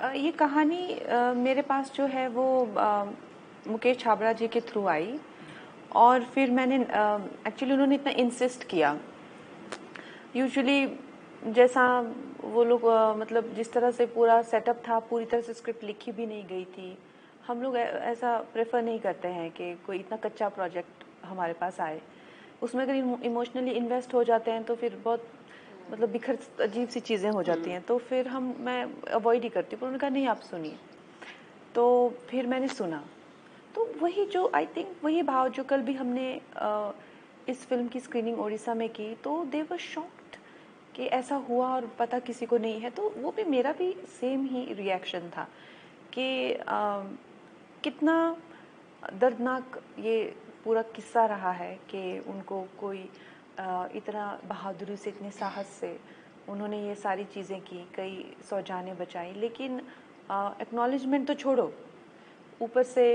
ये कहानी मेरे पास जो है वो मुकेश छाबड़ा जी के थ्रू आई। और फिर मैंने एक्चुअली उन्होंने इतना इंसिस्ट किया। यूजुअली जैसा वो लोग मतलब जिस तरह से पूरा सेटअप था, पूरी तरह से स्क्रिप्ट लिखी भी नहीं गई थी। हम लोग ऐसा प्रेफर नहीं करते हैं कि कोई इतना कच्चा प्रोजेक्ट हमारे पास आए। उसमें अगर इमोशनली इन्वेस्ट हो जाते हैं तो फिर बहुत मतलब बिखर अजीब सी चीज़ें हो जाती हैं। तो फिर मैं अवॉइड ही करती हूँ। पर उन्होंने कहा नहीं, आप सुनिए। तो फिर मैंने सुना। तो वही जो आई थिंक वही भाव जो कल भी हमने इस फिल्म की स्क्रीनिंग उड़ीसा में की, तो दे वर शॉक्ड कि ऐसा हुआ और पता किसी को नहीं है। तो वो भी मेरा भी सेम ही रिएक्शन था कि कितना दर्दनाक ये पूरा किस्सा रहा है कि उनको कोई इतना बहादुरी से, इतने साहस से उन्होंने ये सारी चीज़ें की, कई 100 जानें बचाई। लेकिन एक्नॉलेजमेंट तो छोड़ो, ऊपर से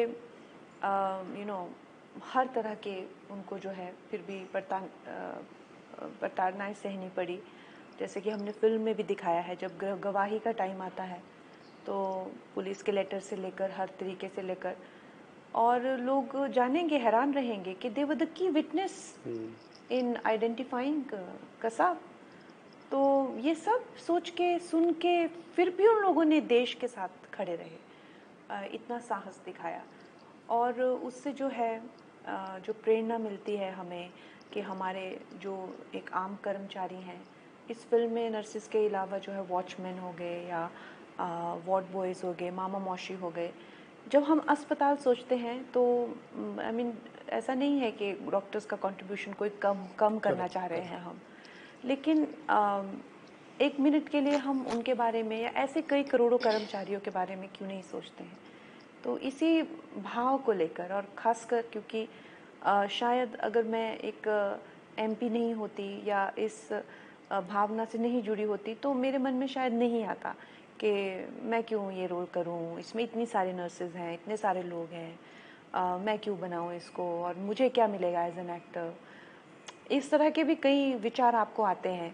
हर तरह के उनको जो है फिर भी प्रताड़नाएं सहनी पड़ी। जैसे कि हमने फिल्म में भी दिखाया है, जब गवाही का टाइम आता है तो पुलिस के लेटर से लेकर हर तरीके से लेकर, और लोग जानेंगे, हैरान रहेंगे कि they were the key witness in identifying Kasab. तो ये सब सोच के सुन के फिर भी उन लोगों ने देश के साथ खड़े रहे, इतना साहस दिखाया। और उससे जो है जो प्रेरणा मिलती है हमें कि हमारे जो एक आम कर्मचारी हैं, इस फिल्म में नर्सिस के अलावा जो है वॉचमैन हो गए या वार्ड बॉयज़ हो गए, मामा मौसी हो गए। जब हम अस्पताल सोचते हैं तो आई मीन ऐसा नहीं है कि डॉक्टर्स का कंट्रीब्यूशन कोई कम करना चाह रहे हैं हम। लेकिन एक मिनट के लिए हम उनके बारे में या ऐसे कई करोड़ों कर्मचारियों के बारे में क्यों नहीं सोचते हैं। तो इसी भाव को लेकर, और ख़ासकर क्योंकि शायद अगर मैं एक एमपी नहीं होती या इस भावना से नहीं जुड़ी होती तो मेरे मन में शायद नहीं आता कि मैं क्यों ये रोल करूं, इसमें इतनी सारे नर्सेज हैं, इतने सारे लोग हैं, मैं क्यों बनाऊं इसको और मुझे क्या मिलेगा एज एन एक्टर। इस तरह के भी कई विचार आपको आते हैं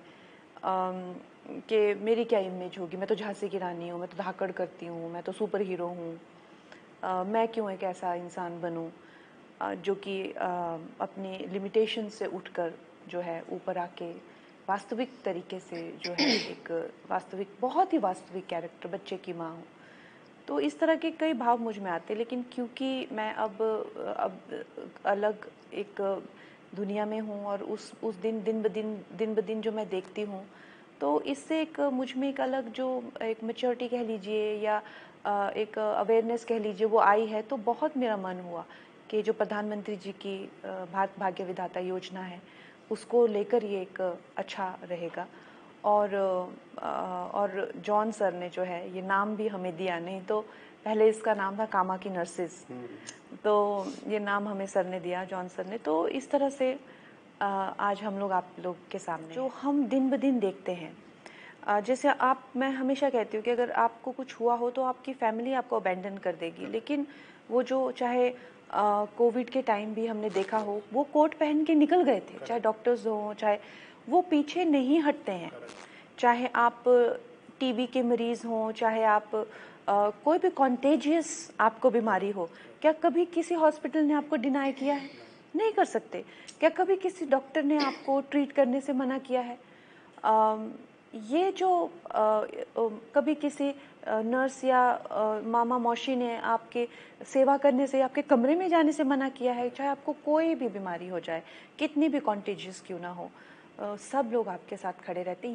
कि मेरी क्या इमेज होगी, मैं तो झांसी की रानी हूँ, मैं तो धाकड़ करती हूँ, मैं तो सुपर हीरो हूँ, मैं क्यों एक ऐसा इंसान बनूं जो कि अपनी लिमिटेशन से उठकर जो है ऊपर आके वास्तविक तरीके से जो है एक वास्तविक, बहुत ही वास्तविक कैरेक्टर, बच्चे की माँ हूँ। तो इस तरह के कई भाव मुझ में आते। लेकिन क्योंकि मैं अब अलग एक दुनिया में हूँ और उस दिन ब दिन जो मैं देखती हूँ, तो इससे एक मुझ में एक अलग जो एक मैच्योरिटी कह लीजिए या एक अवेयरनेस कह लीजिए वो आई है। तो बहुत मेरा मन हुआ कि जो प्रधानमंत्री जी की भारत भाग्य विधाता योजना है उसको लेकर ये एक अच्छा रहेगा। और जॉन सर ने जो है ये नाम भी हमें दिया, नहीं तो पहले इसका नाम था कामा की नर्सिस, तो ये नाम हमें सर ने दिया, जॉन सर ने। तो इस तरह से आज हम लोग आप लोग के सामने जो हम दिन ब दिन देखते हैं, जैसे मैं हमेशा कहती हूँ कि अगर आपको कुछ हुआ हो तो आपकी फैमिली आपको अबैंडन कर देगी, लेकिन वो जो चाहे कोविड के टाइम भी हमने देखा हो, वो कोट पहन के निकल गए थे, चाहे डॉक्टर्स हों, चाहे वो पीछे नहीं हटते हैं। चाहे आप टीबी के मरीज हों, चाहे आप कोई भी कॉन्टेजियस आपको बीमारी हो, क्या कभी किसी हॉस्पिटल ने आपको डिनाई किया है? नहीं कर सकते। क्या कभी किसी डॉक्टर ने आपको ट्रीट करने से मना किया है? ये जो कभी किसी नर्स या मामा मौसी ने आपके सेवा करने से, आपके कमरे में जाने से मना किया है? चाहे आपको कोई भी बीमारी हो जाए, कितनी भी कॉन्टेजियस क्यों ना हो, सब लोग आपके साथ खड़े रहते।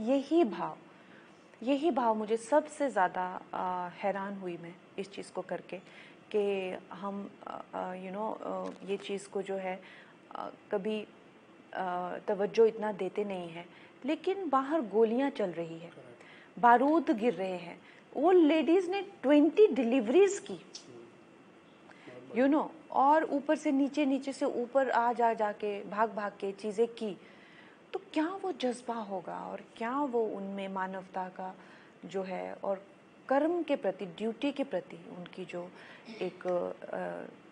यही भाव मुझे सबसे ज़्यादा हैरान हुई मैं इस चीज़ को करके कि हम ये चीज़ को जो है कभी तवज्जो इतना देते नहीं हैं। लेकिन बाहर गोलियां चल रही है, बारूद गिर रहे हैं। वो लेडीज ने 20 डिलीवरीज की, और ऊपर से नीचे से ऊपर आ जाके भाग भाग के चीज़ें की। तो क्या वो जज्बा होगा और क्या वो उनमें मानवता का जो है और कर्म के प्रति, ड्यूटी के प्रति उनकी जो एक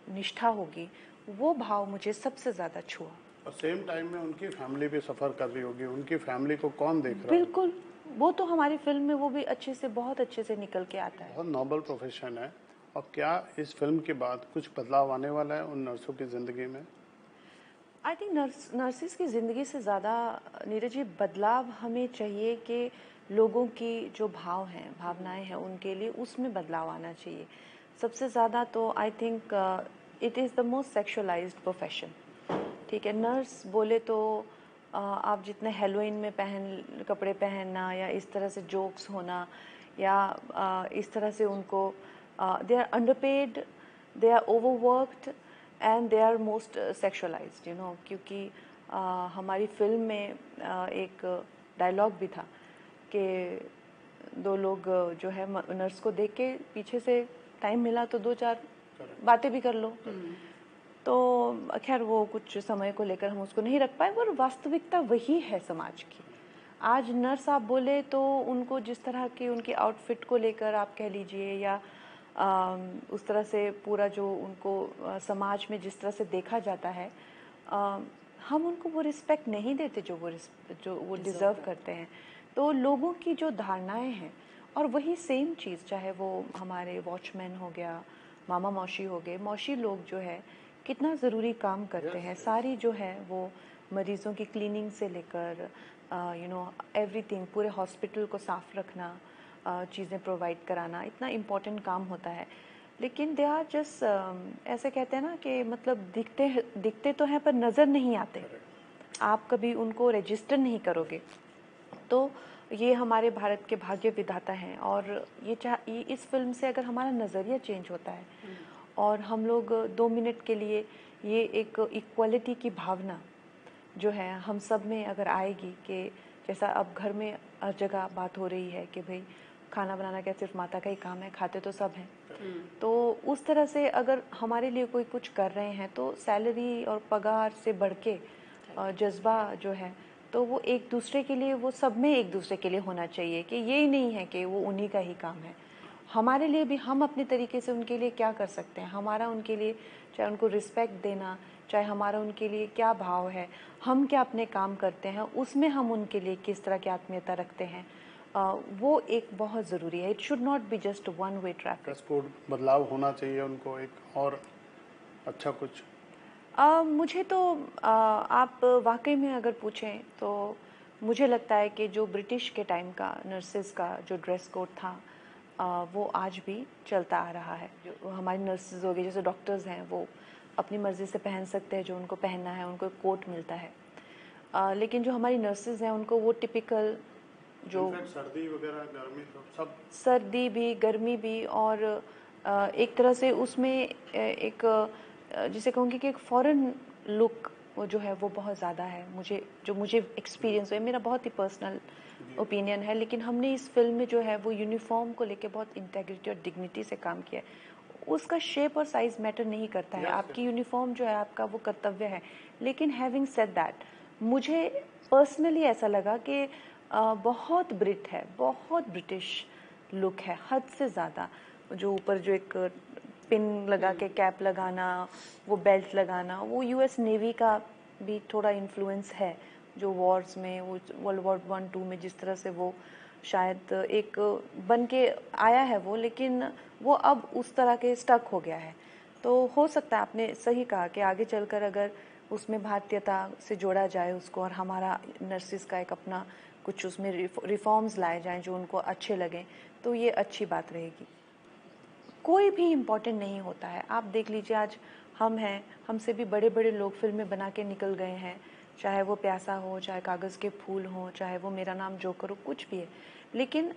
निष्ठा होगी, वो भाव मुझे सबसे ज़्यादा छुआ। और सेम टाइम में उनकी फैमिली भी सफ़र कर रही होगी, उनकी फैमिली को कौन देख रहा है? बिल्कुल, वो तो हमारी फिल्म में वो भी अच्छे से, बहुत अच्छे से निकल के आता है। बहुत नोबल प्रोफेशन है। और क्या इस फिल्म के बाद कुछ बदलाव आने वाला है उन नर्सों की ज़िंदगी में? आई थिंक नर्सिस की ज़िंदगी से ज़्यादा नीरज जी बदलाव हमें चाहिए कि लोगों की जो भाव हैं, भावनाएं हैं, उनके लिए उसमें बदलाव आना चाहिए। सबसे ज़्यादा तो I think it is the most sexualised profession. ठीक है, नर्स बोले तो आप जितने हेलोइन में कपड़े पहनना या इस तरह से जोक्स होना या इस तरह से उनको they are underpaid, they are overworked and they are most sexualised, you know. क्योंकि हमारी फिल्म में एक डायलॉग भी था कि दो लोग जो है नर्स को देख के पीछे से टाइम मिला तो दो चार बातें भी कर लो। तो खैर वो कुछ समय को लेकर हम उसको नहीं रख पाए, पर वास्तविकता वही है समाज की। आज नर्स आप बोले तो उनको जिस तरह की उनकी आउटफिट को लेकर आप कह लीजिए या उस तरह से पूरा जो उनको समाज में जिस तरह से देखा जाता है, हम उनको वो रिस्पेक्ट नहीं देते जो वो डिज़र्व करते हैं। तो लोगों की जो धारणाएं हैं, और वही सेम चीज़ चाहे वो हमारे वॉचमैन हो गया, मामा मौसी हो गए, मौसी लोग जो है कितना ज़रूरी काम करते हैं। सारी जो है वो मरीज़ों की क्लीनिंग से लेकर यू नो एवरीथिंग, पूरे हॉस्पिटल को साफ रखना, चीज़ें प्रोवाइड कराना, इतना इम्पोर्टेंट काम होता है। लेकिन दे आर जस्ट ऐसे कहते हैं ना कि मतलब दिखते तो हैं पर नज़र नहीं आते। आप कभी उनको रजिस्टर नहीं करोगे। तो ये हमारे भारत के भाग्य विधाता हैं। और ये इस फिल्म से अगर हमारा नज़रिया चेंज होता है और हम लोग 2 मिनट के लिए ये एक इक्वालिटी की भावना जो है हम सब में अगर आएगी, कि जैसा अब घर में हर जगह बात हो रही है कि भाई खाना बनाना क्या सिर्फ माता का ही काम है, खाते तो सब हैं। तो उस तरह से अगर हमारे लिए कोई कुछ कर रहे हैं तो सैलरी और पगार से बढ़ के जज्बा जो है तो वो एक दूसरे के लिए, वो सब में एक दूसरे के लिए होना चाहिए। कि ये ही नहीं है कि वो उन्हीं का ही काम है, हमारे लिए भी हम अपने तरीके से उनके लिए क्या कर सकते हैं। हमारा उनके लिए चाहे उनको रिस्पेक्ट देना, चाहे हमारा उनके लिए क्या भाव है, हम क्या अपने काम करते हैं, उसमें हम उनके लिए किस तरह की आत्मीयता रखते हैं, वो एक बहुत ज़रूरी है। It should not be just one way traffic. बदलाव होना चाहिए उनको एक और अच्छा कुछ। मुझे तो आप वाकई में अगर पूछें तो मुझे लगता है कि जो ब्रिटिश के टाइम का नर्सेज का जो ड्रेस कोड था वो आज भी चलता आ रहा है। जो हमारी नर्सेज हो गई, जैसे डॉक्टर्स हैं, वो अपनी मर्ज़ी से पहन सकते हैं जो उनको पहनना है, उनको एक कोट मिलता है। लेकिन जो हमारी नर्सेज हैं उनको वो टिपिकल जो सर्दी वगैरह गर्मी तो सब, सर्दी भी गर्मी भी, और एक तरह से उसमें एक जिसे कहूँगी कि एक फॉरेन लुक वो जो है वो बहुत ज़्यादा है। मुझे एक्सपीरियंस है, मेरा बहुत ही पर्सनल ओपिनियन है। लेकिन हमने इस फिल्म में जो है वो यूनिफॉर्म को लेके बहुत इंटेग्रिटी और डिग्निटी से काम किया है। उसका शेप और साइज मैटर नहीं करता है, आपकी यूनिफॉर्म जो है आपका वो कर्तव्य है। लेकिन हैविंग सेड दैट, मुझे पर्सनली ऐसा लगा कि बहुत ब्रिट है, बहुत ब्रिटिश लुक है, हद से ज़्यादा। जो ऊपर जो एक पिन लगा के कैप लगाना, वो बेल्ट लगाना, वो यूएस नेवी का भी थोड़ा इन्फ्लुएंस है। जो वॉर्स में, वो वर्ल्ड वॉर 1-2 में जिस तरह से वो शायद एक बन के आया है वो, लेकिन वो अब उस तरह के स्टक हो गया है। तो हो सकता है, आपने सही कहा कि आगे चलकर अगर उसमें भारतीयता से जोड़ा जाए उसको, और हमारा नर्सिस का एक अपना कुछ उसमें रिफॉर्म्स लाए जाएं जो उनको अच्छे लगें, तो ये अच्छी बात रहेगी। कोई भी इम्पोर्टेंट नहीं होता है। आप देख लीजिए, आज हम हैं, हमसे भी बड़े बड़े लोग फिल्में बना के निकल गए हैं, चाहे वो प्यासा हो, चाहे कागज़ के फूल हो, चाहे वो मेरा नाम जोकर हो, कुछ भी है। लेकिन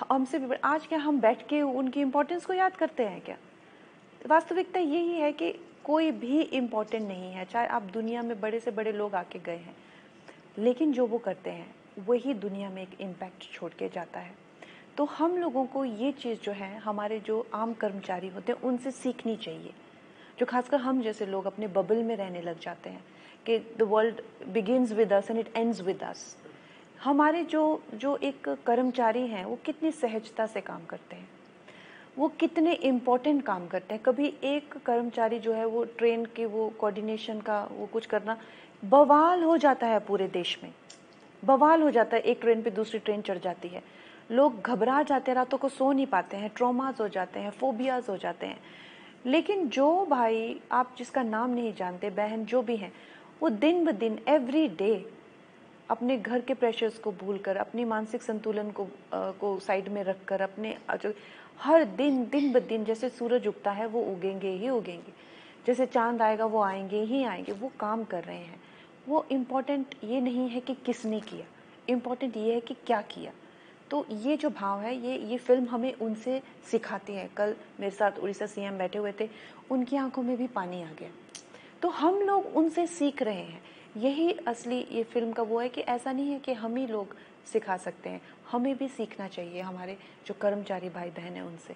हमसे भी आज क्या हम बैठ के उनकी इम्पोर्टेंस को याद करते हैं क्या? वास्तविकता यही है कि कोई भी इम्पोर्टेंट नहीं है, चाहे आप दुनिया में बड़े से बड़े लोग आके गए हैं, लेकिन जो वो करते हैं वही दुनिया में एक इम्पैक्ट छोड़ के जाता है। तो हम लोगों को ये चीज़ जो है, हमारे जो आम कर्मचारी होते हैं उनसे सीखनी चाहिए। जो खासकर हम जैसे लोग अपने बबल में रहने लग जाते हैं कि the world begins with us and it ends with us. हमारे जो एक कर्मचारी हैं वो कितनी सहजता से काम करते हैं, वो कितने इम्पोर्टेंट काम करते हैं। कभी एक कर्मचारी जो है वो ट्रेन के वो कोऑर्डिनेशन का वो कुछ करना, बवाल हो जाता है पूरे देश में। बवाल हो जाता है, एक ट्रेन पे दूसरी ट्रेन चढ़ जाती है, लोग घबरा जाते हैं, रातों को सो नहीं पाते हैं, ट्रॉमाज हो जाते हैं, फोबियाज हो जाते हैं। लेकिन जो भाई आप जिसका नाम नहीं जानते, बहन जो भी हैं, वो दिन ब दिन एवरी डे अपने घर के प्रेशर्स को भूलकर, अपनी मानसिक संतुलन को साइड में रखकर, अपने जो हर दिन दिन ब दिन जैसे सूरज उगता है वो उगेंगे ही उगेंगे, जैसे चांद आएगा वो आएंगे ही आएंगे, वो काम कर रहे हैं। वो इम्पोर्टेंट ये नहीं है कि किसने किया, इम्पोर्टेंट ये है कि क्या किया। तो ये जो भाव है, ये फिल्म हमें उनसे सिखाती है। कल मेरे साथ उड़ीसा सीएम बैठे हुए थे, उनकी आंखों में भी पानी आ गया। तो हम लोग उनसे सीख रहे हैं। यही असली ये फिल्म का वो है कि ऐसा नहीं है कि हम ही लोग सिखा सकते हैं, हमें भी सीखना चाहिए हमारे जो कर्मचारी भाई बहन हैं उनसे।